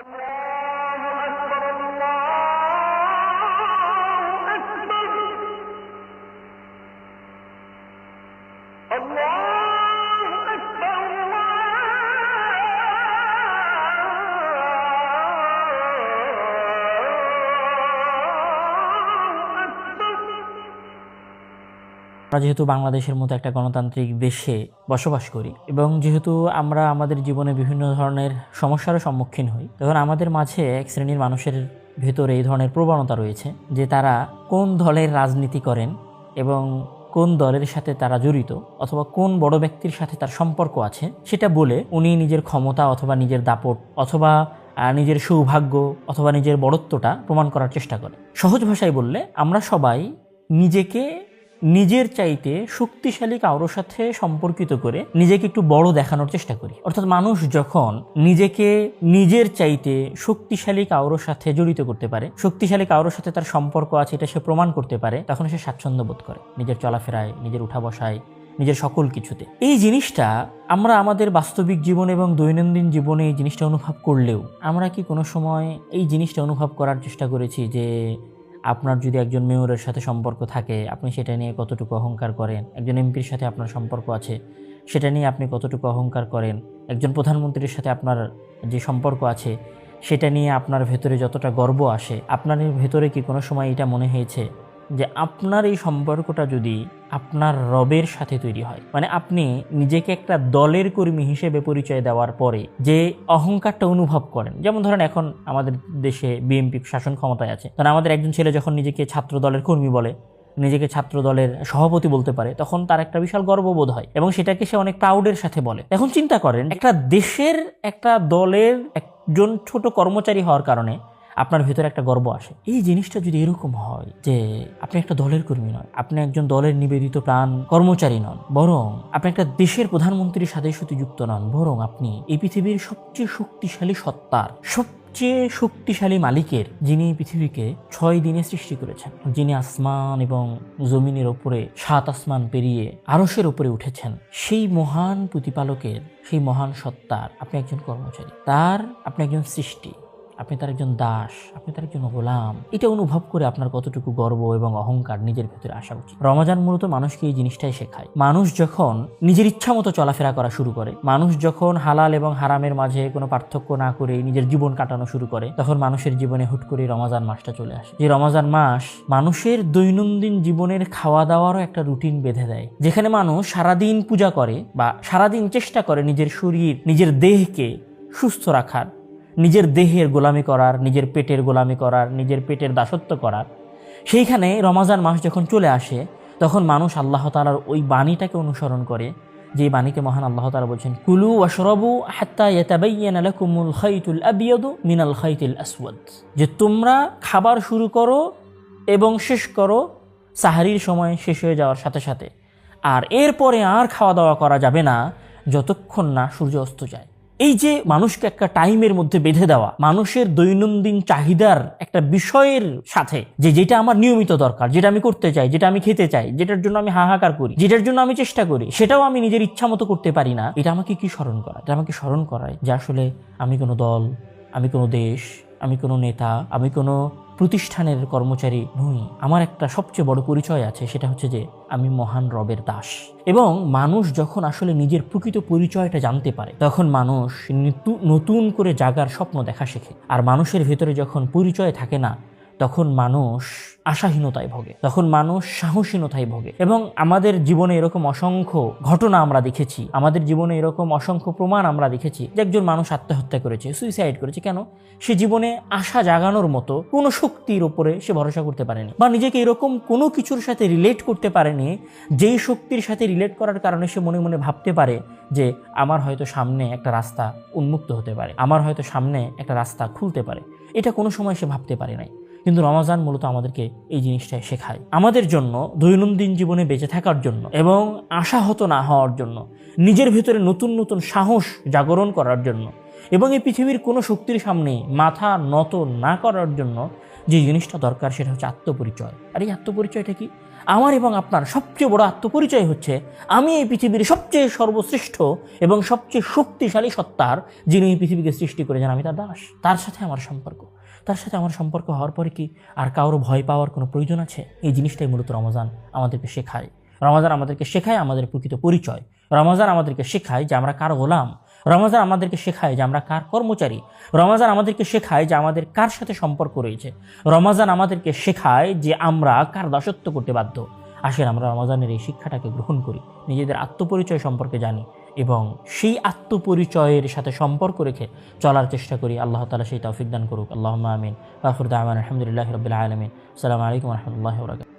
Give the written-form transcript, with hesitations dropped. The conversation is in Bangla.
আমরা যেহেতু বাংলাদেশের মতো একটা গণতান্ত্রিক দেশে বসবাস করি এবং যেহেতু আমরা আমাদের জীবনে বিভিন্ন ধরনের সমস্যারও সম্মুখীন হই, তখন আমাদের মাঝে এক শ্রেণীর মানুষের ভেতরে এই ধরনের প্রবণতা রয়েছে যে তারা কোন দলের রাজনীতি করেন এবং কোন দলের সাথে তারা জড়িত অথবা কোন বড় ব্যক্তির সাথে তার সম্পর্ক আছে সেটা বলে উনি নিজের ক্ষমতা অথবা নিজের দাপট অথবা নিজের সৌভাগ্য অথবা নিজের বড়ত্বটা প্রমাণ করার চেষ্টা করে। সহজ ভাষায় বললে আমরা সবাই নিজেকে নিজের চাইতে শক্তিশালী কারোর সাথে সম্পর্কিত করে নিজেকে একটু বড় দেখানোর চেষ্টা করি। অর্থাৎ মানুষ যখন নিজেকে নিজের চাইতে শক্তিশালী কারোর সাথে জড়িত করতে পারে, শক্তিশালী কারোর সাথে তার সম্পর্ক আছে এটা সে প্রমাণ করতে পারে, তখন সে স্বাচ্ছন্দ্য বোধ করে নিজের চলাফেরায়, নিজের উঠা বসায়, নিজের সকল কিছুতে। এই জিনিসটা আমরা আমাদের বাস্তবিক জীবন এবং দৈনন্দিন জীবনে এই জিনিসটা অনুভব করলেও আমরা কি কোনো সময় এই জিনিসটা অনুভব করার চেষ্টা করেছি যে আপনার যদি একজন মেয়রের সাথে সম্পর্ক থাকে আপনি সেটা নিয়ে কতটুকু অহংকার করেন, একজন এমপির সাথে আপনার সম্পর্ক আছে সেটা নিয়ে আপনি কতটুকু অহংকার করেন, একজন প্রধানমন্ত্রীর সাথে আপনার যে সম্পর্ক আছে সেটা নিয়ে আপনার ভেতরে যতটা গর্ব আসে, আপনার ভেতরে কি কোনো সময় এটা মনে হয়েছে যে আপনার এই সম্পর্কটা যদি আপনার রবের সাথে তৈরি হয়, মানে আপনি নিজেকে একটা দলের কর্মী হিসেবে পরিচয় দেওয়ার পরে যে অহংকারটা অনুভব করেন, যেমন ধরেন এখন আমাদের দেশে বিএনপি শাসন ক্ষমতায় আছে, কারণ আমাদের একজন ছেলে যখন নিজেকে ছাত্র দলের কর্মী বলে, নিজেকে ছাত্র দলের সভাপতি বলতে পারে, তখন তার একটা বিশাল গর্ববোধ হয় এবং সেটাকে সে অনেক প্রাউডের সাথে বলে। এখন চিন্তা করেন একটা দেশের একটা দলের একজন ছোট কর্মচারী হওয়ার কারণে আপনার ভেতরে একটা গর্ব আসে। এই জিনিসটা যদি এরকম হয় যে আপনি একটা দলের কর্মী নন, আপনি একজন দলের নিবেদিত প্রাণ কর্মচারী নন, বরং আপনি একটা দেশের প্রধানমন্ত্রীর সাথে শুধু যুক্ত নন, বরং আপনি এই পৃথিবীর সবচেয়ে শক্তিশালী সত্তার, সবচেয়ে শক্তিশালী মালিকের, যিনি পৃথিবীকে 6 দিনে সৃষ্টি করেছেন, যিনি আসমান এবং জমিনের ওপরে 7 আসমান পেরিয়ে আরশের উপরে উঠেছেন, সেই মহান প্রতিপালকের, সেই মহান সত্তার আপনি একজন কর্মচারী, তার আপনি একজন সৃষ্টি, আপনি তার একজন দাস, আপনি তার একজন গোলাম। এটা অনুভব করে আপনার কতটুকু গর্ব এবং অহংকার নিজের ভেতরে আসা উচিত। রমজান মূলত মানুষকে এই জিনিসটাই শেখায়। মানুষ যখন নিজের ইচ্ছা মতো চলাফেরা করা শুরু করে, মানুষ যখন হালাল এবং হারামের মাঝে কোনো পার্থক্য না করে নিজের জীবন কাটানো শুরু করে, তখন মানুষের জীবনে হুট করে রমজান মাসটা চলে আসে। যে রমজান মাস মানুষের দৈনন্দিন জীবনের খাওয়া দাওয়ারও একটা রুটিন বেঁধে দেয়, যেখানে মানুষ সারাদিন পূজা করে বা সারাদিন চেষ্টা করে নিজের শরীর, নিজের দেহকে সুস্থ রাখার, নিজের দেহের গোলামি করার, নিজের পেটের গোলামি করার, নিজের পেটের দাসত্ব করার। সেইখানে রমজান মাস যখন চলে আসে তখন মানুষ আল্লাহ তাআলার ওই বাণীটাকে অনুসরণ করে, যে বাণীতে মহান আল্লাহ তাআলা বলছেন, কুলু ওয়াশরাবু হাত্তা ইয়াতাবায়্যানা লাকুমুল খাইতুল আবিয়াদু মিনাল খাইতিল আসওয়াদ, যে তোমরা খাবার শুরু করো এবং শেষ করো সাহারির সময় শেষ হয়ে যাওয়ার সাথে সাথে, আর এরপরে আর খাওয়া দাওয়া করা যাবে না যতক্ষণ না সূর্য অস্ত যায়। এই যে মানুষকে একটা টাইমের মধ্যে বেঁধে দেওয়া, মানুষের দৈনন্দিন চাহিদার একটা বিষয়ের সাথে, যে যেটা আমার নিয়মিত দরকার, যেটা আমি করতে চাই, যেটা আমি খেতে চাই, যেটার জন্য আমি হাহাকার করি, যেটার জন্য আমি চেষ্টা করি, সেটাও আমি নিজের ইচ্ছা মতো করতে পারি না। এটা আমাকে কি স্মরণ করায়? এটা আমাকে স্মরণ করায় যে আসলে আমি কোনো দল, আমি কোনো দেশ, আমি কোনো নেতা, আমি কোনো প্রতিষ্ঠানের কর্মচারী নই। আমার একটা সবচেয়ে বড় পরিচয় আছে, সেটা হচ্ছে যে আমি মহান রবের দাস। এবং মানুষ যখন আসলে নিজের প্রকৃত পরিচয়টা জানতে পারে, তখন মানুষ নতুন করে জাগার স্বপ্ন দেখা শেখে। আর মানুষের ভেতরে যখন পরিচয় থাকে না, তখন মানুষ আশাহীনতায় ভোগে, তখন মানুষ সাহসীনতায় ভোগে। এবং আমাদের জীবনে এরকম অসংখ্য ঘটনা আমরা দেখেছি, আমাদের জীবনে এরকম অসংখ্য প্রমাণ আমরা দেখেছি যে একজন মানুষ আত্মহত্যা করেছে, সুইসাইড করেছে। কেন? সে জীবনে আশা জাগানোর মতো কোনো শক্তির ওপরে সে ভরসা করতে পারেনি, বা নিজেকে এরকম কোনো কিছুর সাথে রিলেট করতে পারেনি যেই শক্তির সাথে রিলেট করার কারণে সে মনে মনে ভাবতে পারে যে আমার হয়তো সামনে একটা রাস্তা উন্মুক্ত হতে পারে, আমার হয়তো সামনে একটা রাস্তা খুলতে পারে। এটা কোনো সময় সে ভাবতে পারে নাই। কিন্তু রমজান মূলত আমাদেরকে এই জিনিসটাই শেখায়। আমাদের জন্য দৈনন্দিন জীবনে বেঁচে থাকার জন্য এবং আশাহত না হওয়ার জন্য, নিজের ভেতরে নতুন নতুন সাহস জাগরণ করার জন্য এবং এই পৃথিবীর কোনো শক্তির সামনে মাথা নত না করার জন্য যে জিনিসটা দরকার, সেটা হচ্ছে আত্মপরিচয়। আর এই আত্মপরিচয়টা কি? আমার এবং আপনার সবচেয়ে বড় আত্মপরিচয় হচ্ছে আমি এই পৃথিবীর সবচেয়ে সর্বশ্রেষ্ঠ এবং সবচেয়ে শক্তিশালী সত্তার, যিনি এই পৃথিবীকে সৃষ্টি করেছেন, আমি তার দাস। তার সাথে আমার সম্পর্ক, তার সাথে আমার সম্পর্ক হওয়ার পরে কি আর কারো ভয় পাওয়ার কোনো প্রয়োজন আছে? এই জিনিসটাই মূলত রমজান আমাদেরকে শেখায়। রমজান আমাদেরকে শেখায় আমাদের প্রকৃত পরিচয়। রমজান আমাদেরকে শেখায় যে আমরা কার গোলাম। রমজান আমাদেরকে শেখায় যে আমরা কার কর্মচারী। রমজান আমাদেরকে শেখায় যে আমাদের কার সাথে সম্পর্ক রয়েছে। রমজান আমাদেরকে শেখায় যে আমরা কার দাসত্ব করতে বাধ্য। আসেন আমরা রমজানের এই শিক্ষাটাকে গ্রহণ করি, নিজেদের আত্মপরিচয় সম্পর্কে জানি এবং সেই আত্মপরিচয়ের সাথে সম্পর্ক রেখে চলার চেষ্টা করি। আল্লাহ তাআলা সেই তৌফিক দান করুক। আল্লাহুম্মা আমিন। আখিরু দাওয়ানা আলহামদুলিল্লাহি রাব্বিল আলামিন। আসসালামু আলাইকুম ওয়া রাহমাতুল্লাহি ওয়া বারাকাতুহু।